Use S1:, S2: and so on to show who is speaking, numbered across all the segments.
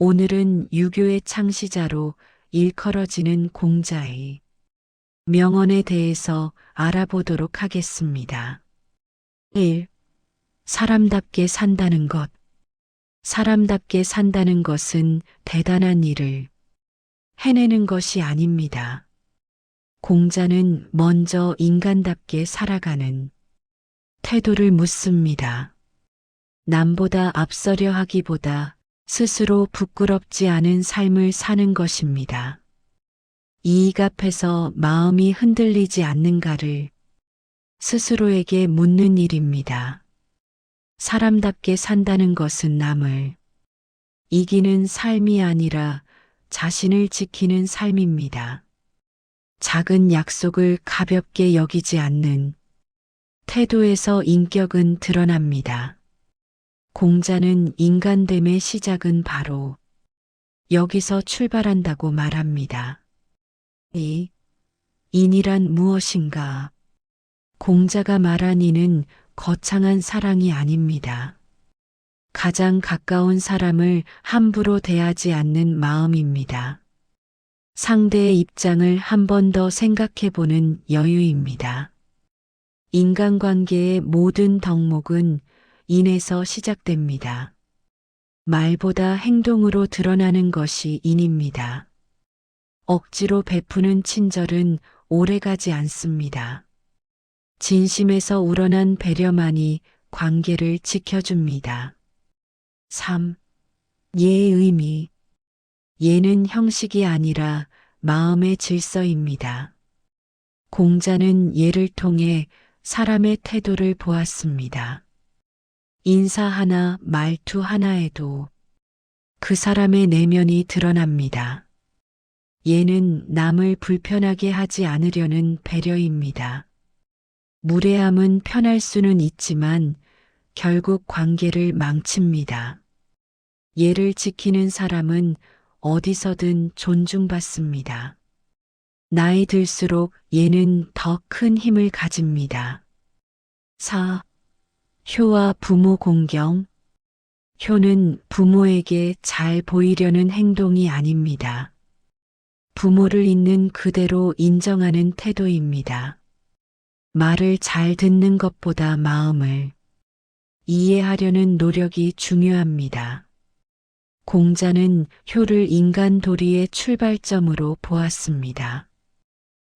S1: 오늘은 유교의 창시자로 일컬어지는 공자의 명언에 대해서 알아보도록 하겠습니다. 1. 사람답게 산다는 것. 사람답게 산다는 것은 대단한 일을 해내는 것이 아닙니다. 공자는 먼저 인간답게 살아가는 태도를 묻습니다. 남보다 앞서려 하기보다 스스로 부끄럽지 않은 삶을 사는 것입니다. 이익 앞에서 마음이 흔들리지 않는가를 스스로에게 묻는 일입니다. 사람답게 산다는 것은 남을 이기는 삶이 아니라 자신을 지키는 삶입니다. 작은 약속을 가볍게 여기지 않는 태도에서 인격은 드러납니다. 공자는 인간됨의 시작은 바로 여기서 출발한다고 말합니다. 이 인이란 무엇인가? 공자가 말한 이는 거창한 사랑이 아닙니다. 가장 가까운 사람을 함부로 대하지 않는 마음입니다. 상대의 입장을 한 번 더 생각해 보는 여유입니다. 인간관계의 모든 덕목은 인에서 시작됩니다. 말보다 행동으로 드러나는 것이 인입니다. 억지로 베푸는 친절은 오래가지 않습니다. 진심에서 우러난 배려만이 관계를 지켜줍니다. 3. 예의 의미. 예는 형식이 아니라 마음의 질서입니다. 공자는 예를 통해 사람의 태도를 보았습니다. 인사 하나, 말투 하나에도 그 사람의 내면이 드러납니다. 예는 남을 불편하게 하지 않으려는 배려입니다. 무례함은 편할 수는 있지만 결국 관계를 망칩니다. 예를 지키는 사람은 어디서든 존중받습니다. 나이 들수록 예는 더 큰 힘을 가집니다. 4. 효와 부모 공경. 효는 부모에게 잘 보이려는 행동이 아닙니다. 부모를 있는 그대로 인정하는 태도입니다. 말을 잘 듣는 것보다 마음을 이해하려는 노력이 중요합니다. 공자는 효를 인간 도리의 출발점으로 보았습니다.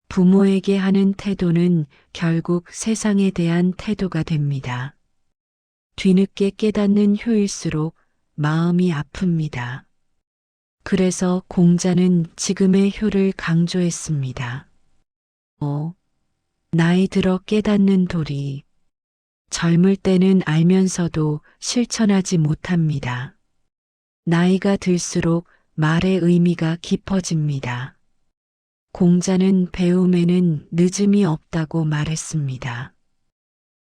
S1: 부모에게 하는 태도는 결국 세상에 대한 태도가 됩니다. 뒤늦게 깨닫는 효일수록 마음이 아픕니다. 그래서 공자는 지금의 효를 강조했습니다. 나이 들어 깨닫는 도리. 젊을 때는 알면서도 실천하지 못합니다. 나이가 들수록 말의 의미가 깊어집니다. 공자는 배움에는 늦음이 없다고 말했습니다.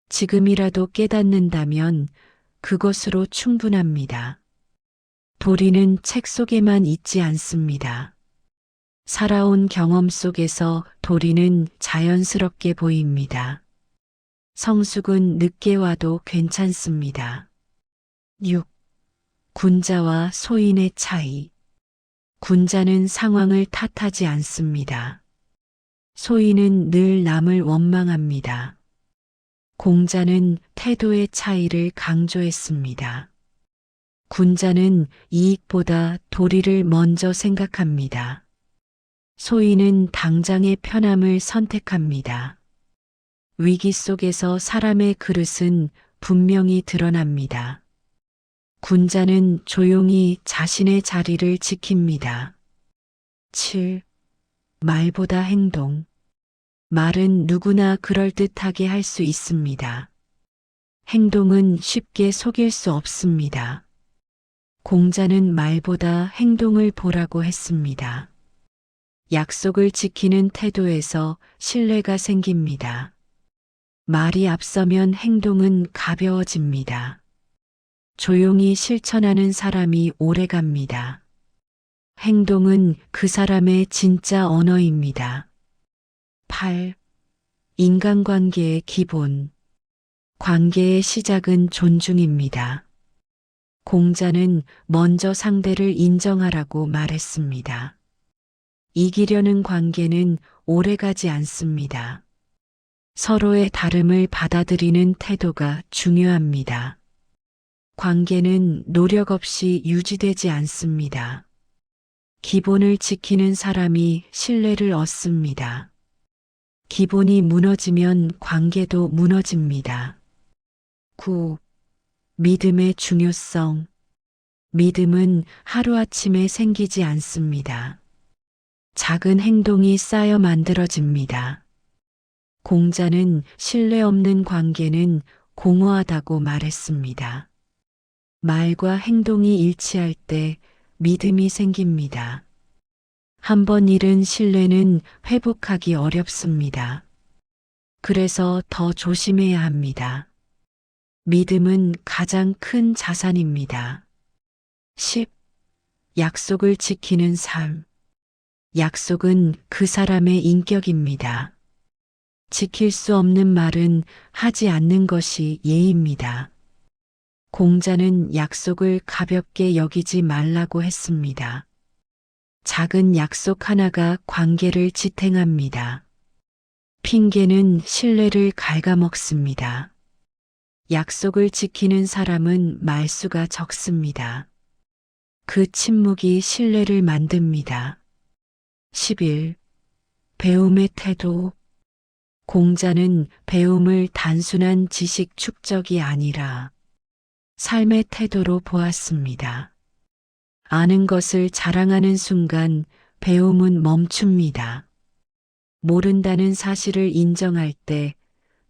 S1: 지금이라도 깨닫는다면 그것으로 충분합니다. 도리는 책 속에만 있지 않습니다. 살아온 경험 속에서 도리는 자연스럽게 보입니다. 성숙은 늦게 와도 괜찮습니다. 6. 군자와 소인의 차이. 군자는 상황을 탓하지 않습니다. 소인은 늘 남을 원망합니다. 공자는 태도의 차이를 강조했습니다. 군자는 이익보다 도리를 먼저 생각합니다. 소인은 당장의 편함을 선택합니다. 위기 속에서 사람의 그릇은 분명히 드러납니다. 군자는 조용히 자신의 자리를 지킵니다. 7. 말보다 행동. 말은 누구나 그럴듯하게 할 수 있습니다. 행동은 쉽게 속일 수 없습니다. 공자는 말보다 행동을 보라고 했습니다. 약속을 지키는 태도에서 신뢰가 생깁니다. 말이 앞서면 행동은 가벼워집니다. 조용히 실천하는 사람이 오래갑니다. 행동은 그 사람의 진짜 언어입니다. 8. 인간관계의 기본. 관계의 시작은 존중입니다. 공자는 먼저 상대를 인정하라고 말했습니다. 이기려는 관계는 오래가지 않습니다. 서로의 다름을 받아들이는 태도가 중요합니다. 관계는 노력 없이 유지되지 않습니다. 기본을 지키는 사람이 신뢰를 얻습니다. 기본이 무너지면 관계도 무너집니다. 9. 믿음의 중요성. 믿음은 하루아침에 생기지 않습니다. 작은 행동이 쌓여 만들어집니다. 공자는 신뢰 없는 관계는 공허하다고 말했습니다. 말과 행동이 일치할 때 믿음이 생깁니다. 한 번 잃은 신뢰는 회복하기 어렵습니다. 그래서 더 조심해야 합니다. 믿음은 가장 큰 자산입니다. 10. 약속을 지키는 삶. 약속은 그 사람의 인격입니다. 지킬 수 없는 말은 하지 않는 것이 예입니다. 공자는 약속을 가볍게 여기지 말라고 했습니다. 작은 약속 하나가 관계를 지탱합니다. 핑계는 신뢰를 갉아먹습니다. 약속을 지키는 사람은 말수가 적습니다. 그 침묵이 신뢰를 만듭니다. 11. 배움의 태도. 공자는 배움을 단순한 지식 축적이 아니라 삶의 태도로 보았습니다. 아는 것을 자랑하는 순간 배움은 멈춥니다. 모른다는 사실을 인정할 때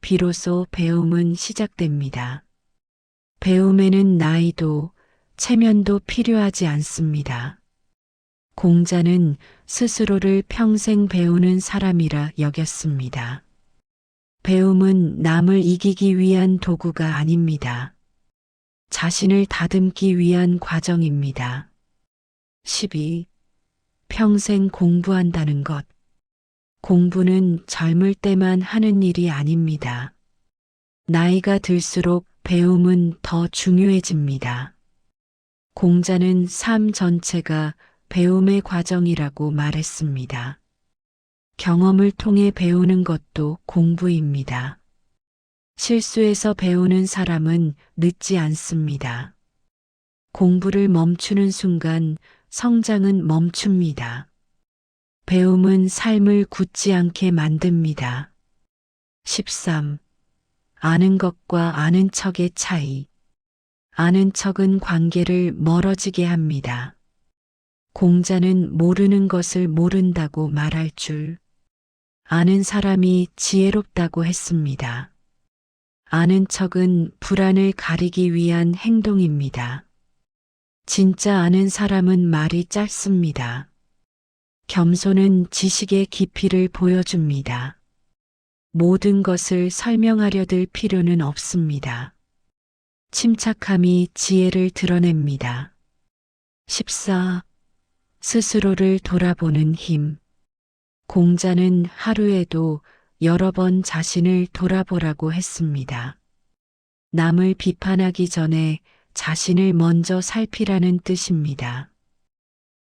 S1: 비로소 배움은 시작됩니다. 배움에는 나이도 체면도 필요하지 않습니다. 공자는 스스로를 평생 배우는 사람이라 여겼습니다. 배움은 남을 이기기 위한 도구가 아닙니다. 자신을 다듬기 위한 과정입니다. 12. 평생 공부한다는 것. 공부는 젊을 때만 하는 일이 아닙니다. 나이가 들수록 배움은 더 중요해집니다. 공자는 삶 전체가 배움의 과정이라고 말했습니다. 경험을 통해 배우는 것도 공부입니다. 실수에서 배우는 사람은 늦지 않습니다. 공부를 멈추는 순간 성장은 멈춥니다. 배움은 삶을 굳지 않게 만듭니다. 13. 아는 것과 아는 척의 차이. 아는 척은 관계를 멀어지게 합니다. 공자는 모르는 것을 모른다고 말할 줄 아는 사람이 지혜롭다고 했습니다. 아는 척은 불안을 가리기 위한 행동입니다. 진짜 아는 사람은 말이 짧습니다. 겸손은 지식의 깊이를 보여줍니다. 모든 것을 설명하려 들 필요는 없습니다. 침착함이 지혜를 드러냅니다. 14. 스스로를 돌아보는 힘. 공자는 하루에도 여러 번 자신을 돌아보라고 했습니다. 남을 비판하기 전에 자신을 먼저 살피라는 뜻입니다.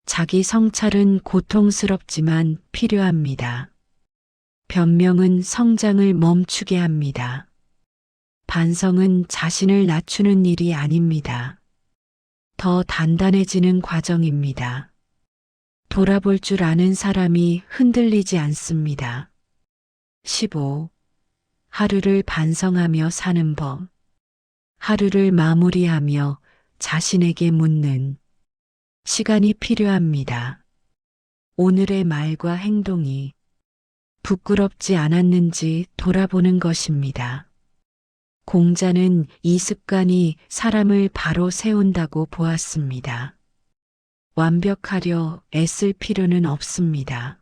S1: 자기 성찰은 고통스럽지만 필요합니다. 변명은 성장을 멈추게 합니다. 반성은 자신을 낮추는 일이 아닙니다. 더 단단해지는 과정입니다. 돌아볼 줄 아는 사람이 흔들리지 않습니다. 15. 하루를 반성하며 사는 법. 하루를 마무리하며 자신에게 묻는 시간이 필요합니다. 오늘의 말과 행동이 부끄럽지 않았는지 돌아보는 것입니다. 공자는 이 습관이 사람을 바로 세운다고 보았습니다. 완벽하려 애쓸 필요는 없습니다.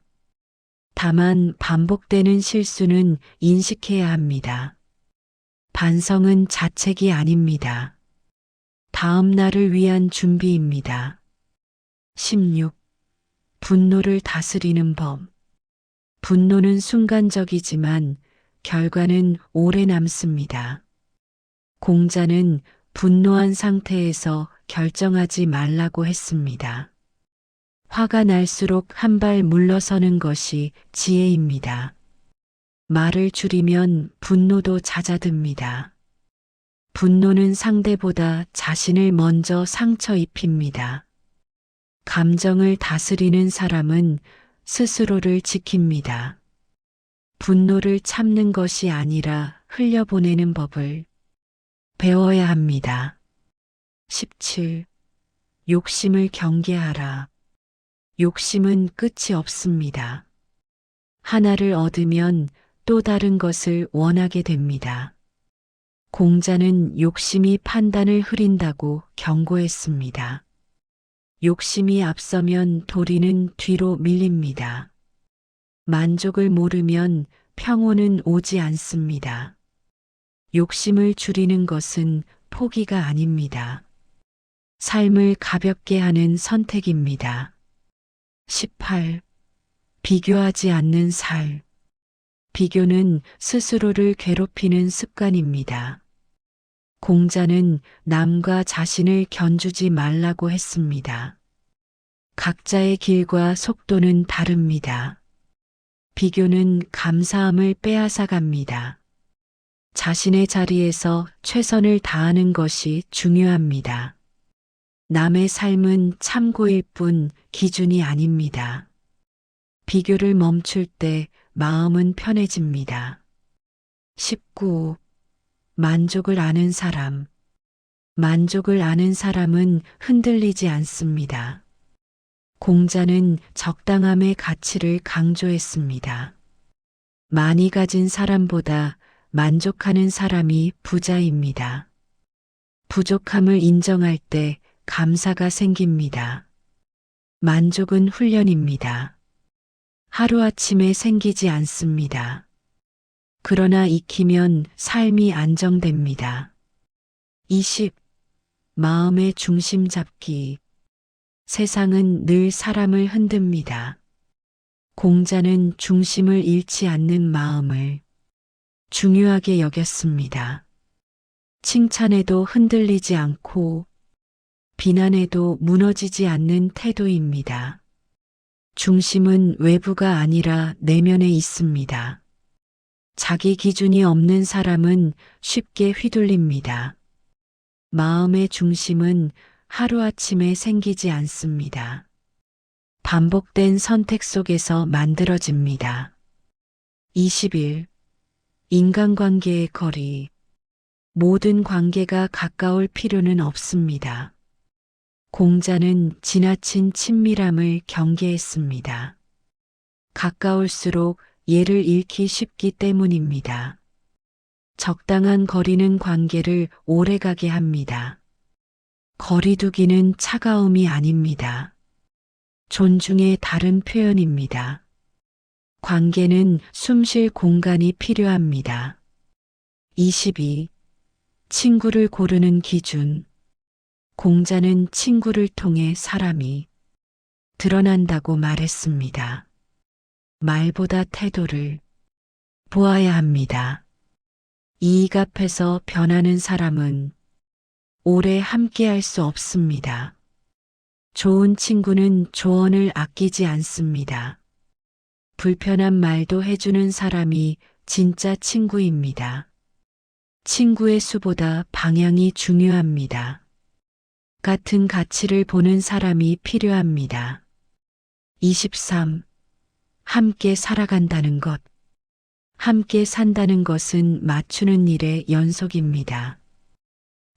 S1: 다만 반복되는 실수는 인식해야 합니다. 반성은 자책이 아닙니다. 다음 날을 위한 준비입니다. 16. 분노를 다스리는 법. 분노는 순간적이지만 결과는 오래 남습니다. 공자는 분노한 상태에서 결정하지 말라고 했습니다. 화가 날수록 한 발 물러서는 것이 지혜입니다. 말을 줄이면 분노도 잦아듭니다. 분노는 상대보다 자신을 먼저 상처 입힙니다. 감정을 다스리는 사람은 스스로를 지킵니다. 분노를 참는 것이 아니라 흘려보내는 법을 배워야 합니다. 17. 욕심을 경계하라. 욕심은 끝이 없습니다. 하나를 얻으면 또 다른 것을 원하게 됩니다. 공자는 욕심이 판단을 흐린다고 경고했습니다. 욕심이 앞서면 도리는 뒤로 밀립니다. 만족을 모르면 평온은 오지 않습니다. 욕심을 줄이는 것은 포기가 아닙니다. 삶을 가볍게 하는 선택입니다. 18. 비교하지 않는 삶. 비교는 스스로를 괴롭히는 습관입니다. 공자는 남과 자신을 견주지 말라고 했습니다. 각자의 길과 속도는 다릅니다. 비교는 감사함을 빼앗아 갑니다. 자신의 자리에서 최선을 다하는 것이 중요합니다. 남의 삶은 참고일 뿐 기준이 아닙니다. 비교를 멈출 때 마음은 편해집니다. 19. 만족을 아는 사람. 만족을 아는 사람은 흔들리지 않습니다. 공자는 적당함의 가치를 강조했습니다. 많이 가진 사람보다 만족하는 사람이 부자입니다. 부족함을 인정할 때 감사가 생깁니다. 만족은 훈련입니다. 하루아침에 생기지 않습니다. 그러나 익히면 삶이 안정됩니다. 20. 마음의 중심 잡기. 세상은 늘 사람을 흔듭니다. 공자는 중심을 잃지 않는 마음을 중요하게 여겼습니다. 칭찬에도 흔들리지 않고 비난에도 무너지지 않는 태도입니다. 중심은 외부가 아니라 내면에 있습니다. 자기 기준이 없는 사람은 쉽게 휘둘립니다. 마음의 중심은 하루아침에 생기지 않습니다. 반복된 선택 속에서 만들어집니다. 21. 인간관계의 거리. 모든 관계가 가까울 필요는 없습니다. 공자는 지나친 친밀함을 경계했습니다. 가까울수록 예를 잃기 쉽기 때문입니다. 적당한 거리는 관계를 오래가게 합니다. 거리두기는 차가움이 아닙니다. 존중의 다른 표현입니다. 관계는 숨쉴 공간이 필요합니다. 22. 친구를 고르는 기준. 공자는 친구를 통해 사람이 드러난다고 말했습니다. 말보다 태도를 보아야 합니다. 이익 앞에서 변하는 사람은 오래 함께할 수 없습니다. 좋은 친구는 조언을 아끼지 않습니다. 불편한 말도 해주는 사람이 진짜 친구입니다. 친구의 수보다 방향이 중요합니다. 같은 가치를 보는 사람이 필요합니다. 23. 함께 살아간다는 것. 함께 산다는 것은 맞추는 일의 연속입니다.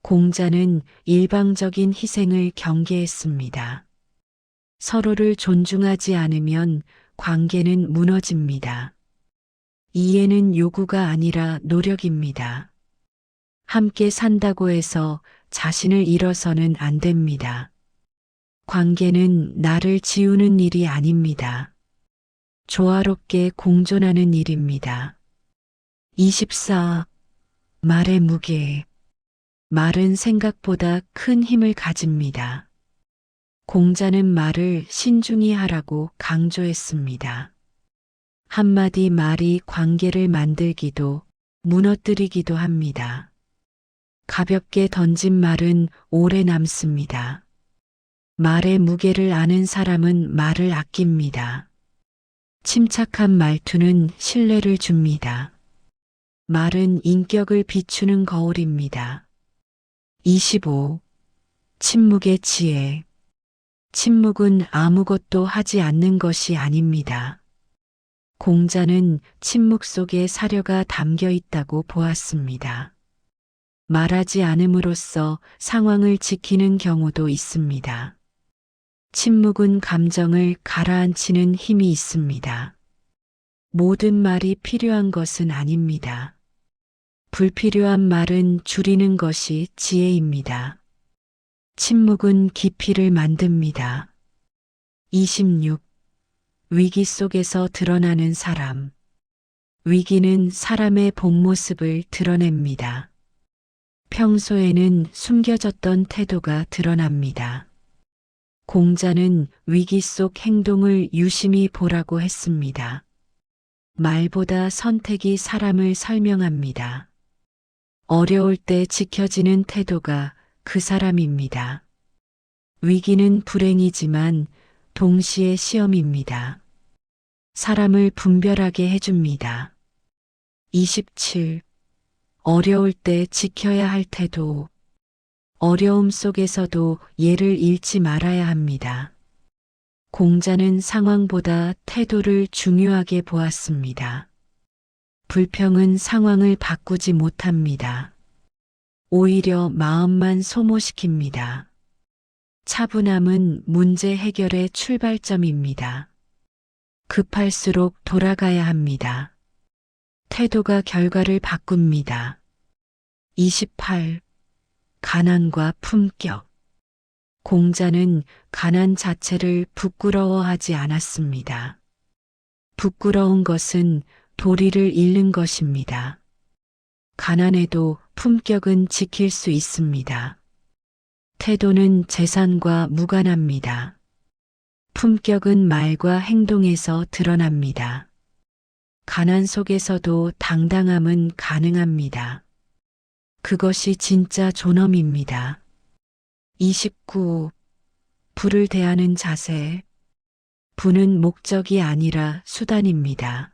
S1: 공자는 일방적인 희생을 경계했습니다. 서로를 존중하지 않으면 관계는 무너집니다. 이해는 요구가 아니라 노력입니다. 함께 산다고 해서 자신을 잃어서는 안 됩니다. 관계는 나를 지우는 일이 아닙니다. 조화롭게 공존하는 일입니다. 24. 말의 무게. 말은 생각보다 큰 힘을 가집니다. 공자는 말을 신중히 하라고 강조했습니다. 한마디 말이 관계를 만들기도 무너뜨리기도 합니다. 가볍게 던진 말은 오래 남습니다. 말의 무게를 아는 사람은 말을 아낍니다. 침착한 말투는 신뢰를 줍니다. 말은 인격을 비추는 거울입니다. 25. 침묵의 지혜. 침묵은 아무것도 하지 않는 것이 아닙니다. 공자는 침묵 속에 사려가 담겨 있다고 보았습니다. 말하지 않음으로써 상황을 지키는 경우도 있습니다. 침묵은 감정을 가라앉히는 힘이 있습니다. 모든 말이 필요한 것은 아닙니다. 불필요한 말은 줄이는 것이 지혜입니다. 침묵은 깊이를 만듭니다. 26. 위기 속에서 드러나는 사람. 위기는 사람의 본 모습을 드러냅니다. 평소에는 숨겨졌던 태도가 드러납니다. 공자는 위기 속 행동을 유심히 보라고 했습니다. 말보다 선택이 사람을 설명합니다. 어려울 때 지켜지는 태도가 그 사람입니다. 위기는 불행이지만 동시에 시험입니다. 사람을 분별하게 해줍니다. 27. 어려울 때 지켜야 할 태도. 어려움 속에서도 예를 잃지 말아야 합니다. 공자는 상황보다 태도를 중요하게 보았습니다. 불평은 상황을 바꾸지 못합니다. 오히려 마음만 소모시킵니다. 차분함은 문제 해결의 출발점입니다. 급할수록 돌아가야 합니다. 태도가 결과를 바꿉니다. 28. 가난과 품격. 공자는 가난 자체를 부끄러워하지 않았습니다. 부끄러운 것은 도리를 잃는 것입니다. 가난해도 품격은 지킬 수 있습니다. 태도는 재산과 무관합니다. 품격은 말과 행동에서 드러납니다. 가난 속에서도 당당함은 가능합니다. 그것이 진짜 존엄입니다. 29. 부를 대하는 자세. 부는 목적이 아니라 수단입니다.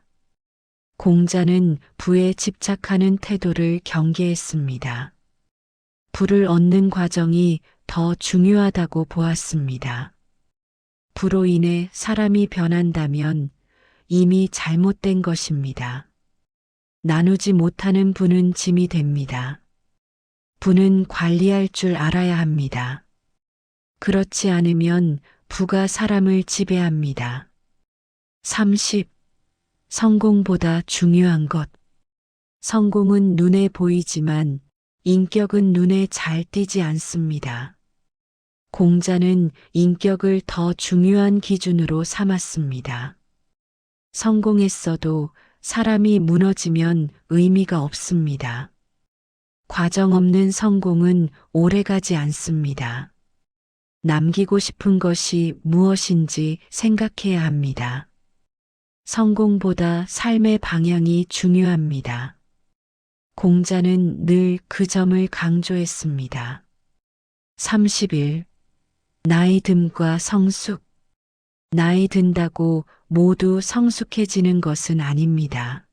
S1: 공자는 부에 집착하는 태도를 경계했습니다. 부를 얻는 과정이 더 중요하다고 보았습니다. 부로 인해 사람이 변한다면 이미 잘못된 것입니다. 나누지 못하는 부는 짐이 됩니다. 부는 관리할 줄 알아야 합니다. 그렇지 않으면 부가 사람을 지배합니다. 30. 성공보다 중요한 것. 성공은 눈에 보이지만 인격은 눈에 잘 띄지 않습니다. 공자는 인격을 더 중요한 기준으로 삼았습니다. 성공했어도 사람이 무너지면 의미가 없습니다. 과정 없는 성공은 오래가지 않습니다. 남기고 싶은 것이 무엇인지 생각해야 합니다. 성공보다 삶의 방향이 중요합니다. 공자는 늘 그 점을 강조했습니다. 31. 나이 듦과 성숙. 나이 든다고 모두 성숙해지는 것은 아닙니다.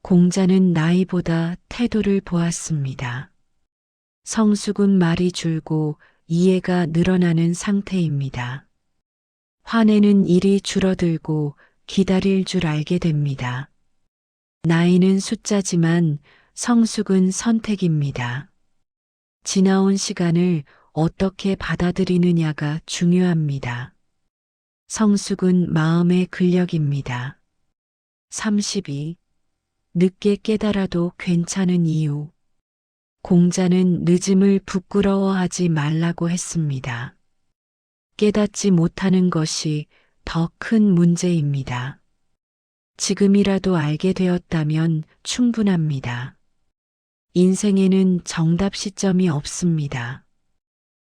S1: 공자는 나이보다 태도를 보았습니다. 성숙은 말이 줄고 이해가 늘어나는 상태입니다. 화내는 일이 줄어들고 기다릴 줄 알게 됩니다. 나이는 숫자지만 성숙은 선택입니다. 지나온 시간을 어떻게 받아들이느냐가 중요합니다. 성숙은 마음의 근력입니다. 32. 늦게 깨달아도 괜찮은 이유. 공자는 늦음을 부끄러워하지 말라고 했습니다. 깨닫지 못하는 것이 더 큰 문제입니다. 지금이라도 알게 되었다면 충분합니다. 인생에는 정답 시점이 없습니다.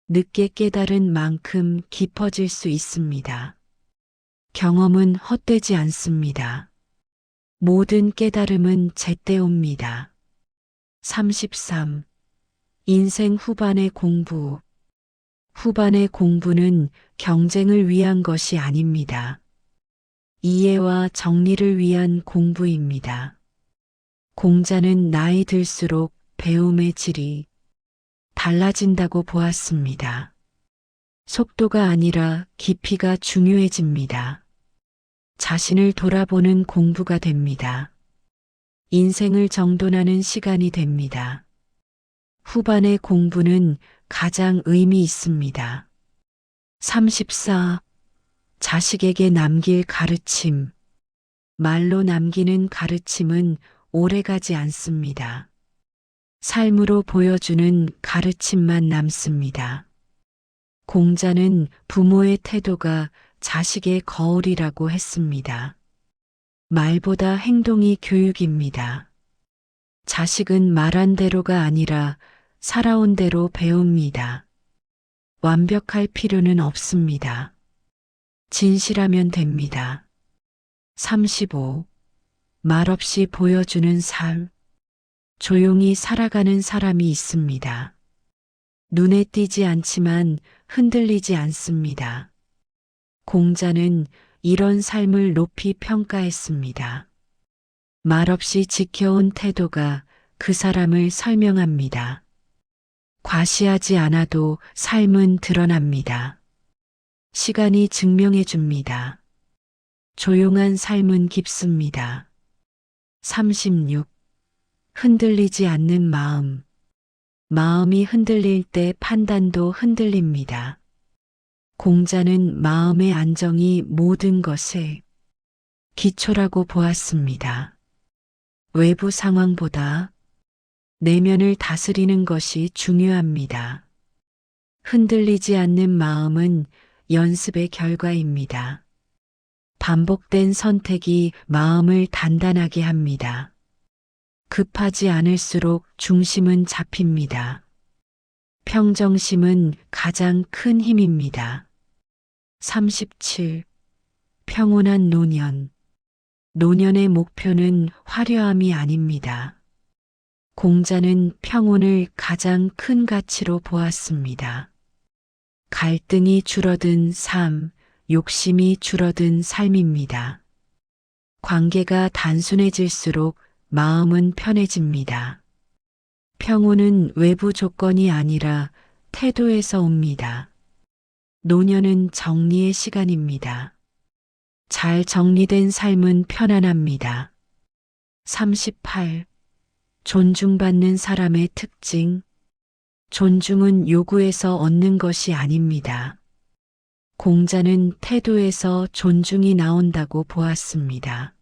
S1: 늦게 깨달은 만큼 깊어질 수 있습니다. 경험은 헛되지 않습니다. 모든 깨달음은 제때 옵니다. 33. 인생 후반의 공부. 후반의 공부는 경쟁을 위한 것이 아닙니다. 이해와 정리를 위한 공부입니다. 공자는 나이 들수록 배움의 질이 달라진다고 보았습니다. 속도가 아니라 깊이가 중요해집니다. 자신을 돌아보는 공부가 됩니다. 인생을 정돈하는 시간이 됩니다. 후반의 공부는 가장 의미 있습니다. 34. 자식에게 남길 가르침. 말로 남기는 가르침은 오래가지 않습니다. 삶으로 보여주는 가르침만 남습니다. 공자는 부모의 태도가 자식의 거울이라고 했습니다. 말보다 행동이 교육입니다. 자식은 말한 대로가 아니라 살아온 대로 배웁니다. 완벽할 필요는 없습니다. 진실하면 됩니다. 35. 말없이 보여주는 삶. 조용히 살아가는 사람이 있습니다. 눈에 띄지 않지만 흔들리지 않습니다. 공자는 이런 삶을 높이 평가했습니다. 말없이 지켜온 태도가 그 사람을 설명합니다. 과시하지 않아도 삶은 드러납니다. 시간이 증명해 줍니다. 조용한 삶은 깊습니다. 36. 흔들리지 않는 마음. 마음이 흔들릴 때 판단도 흔들립니다. 공자는 마음의 안정이 모든 것의 기초라고 보았습니다. 외부 상황보다 내면을 다스리는 것이 중요합니다. 흔들리지 않는 마음은 연습의 결과입니다. 반복된 선택이 마음을 단단하게 합니다. 급하지 않을수록 중심은 잡힙니다. 평정심은 가장 큰 힘입니다. 37. 평온한 노년. 노년의 목표는 화려함이 아닙니다. 공자는 평온을 가장 큰 가치로 보았습니다. 갈등이 줄어든 삶, 욕심이 줄어든 삶입니다. 관계가 단순해질수록 마음은 편해집니다. 평온은 외부 조건이 아니라 태도에서 옵니다. 노년은 정리의 시간입니다. 잘 정리된 삶은 편안합니다. 38. 존중받는 사람의 특징. 존중은 요구에서 얻는 것이 아닙니다. 공자는 태도에서 존중이 나온다고 보았습니다.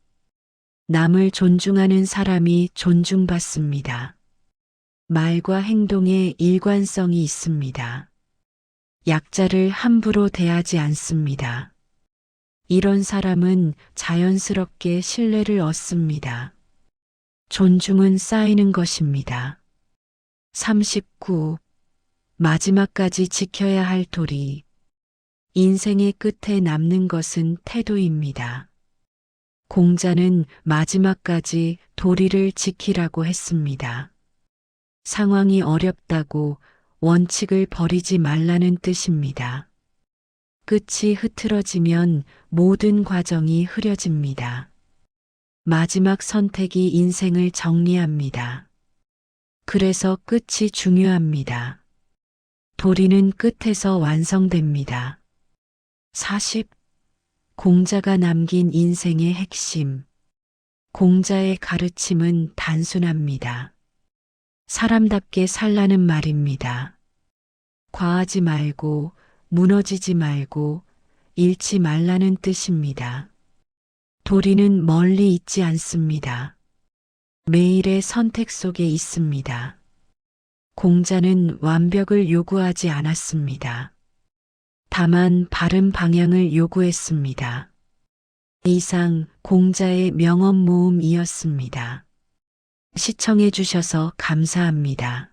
S1: 남을 존중하는 사람이 존중받습니다. 말과 행동에 일관성이 있습니다. 약자를 함부로 대하지 않습니다. 이런 사람은 자연스럽게 신뢰를 얻습니다. 존중은 쌓이는 것입니다. 39. 마지막까지 지켜야 할 도리. 인생의 끝에 남는 것은 태도입니다. 공자는 마지막까지 도리를 지키라고 했습니다. 상황이 어렵다고 원칙을 버리지 말라는 뜻입니다. 끝이 흐트러지면 모든 과정이 흐려집니다. 마지막 선택이 인생을 정리합니다. 그래서 끝이 중요합니다. 도리는 끝에서 완성됩니다. 40. 공자가 남긴 인생의 핵심. 공자의 가르침은 단순합니다. 사람답게 살라는 말입니다. 과하지 말고, 무너지지 말고, 잃지 말라는 뜻입니다. 도리는 멀리 있지 않습니다. 매일의 선택 속에 있습니다. 공자는 완벽을 요구하지 않았습니다. 다만 바른 방향을 요구했습니다. 이상 공자의 명언 모음이었습니다. 시청해 주셔서 감사합니다.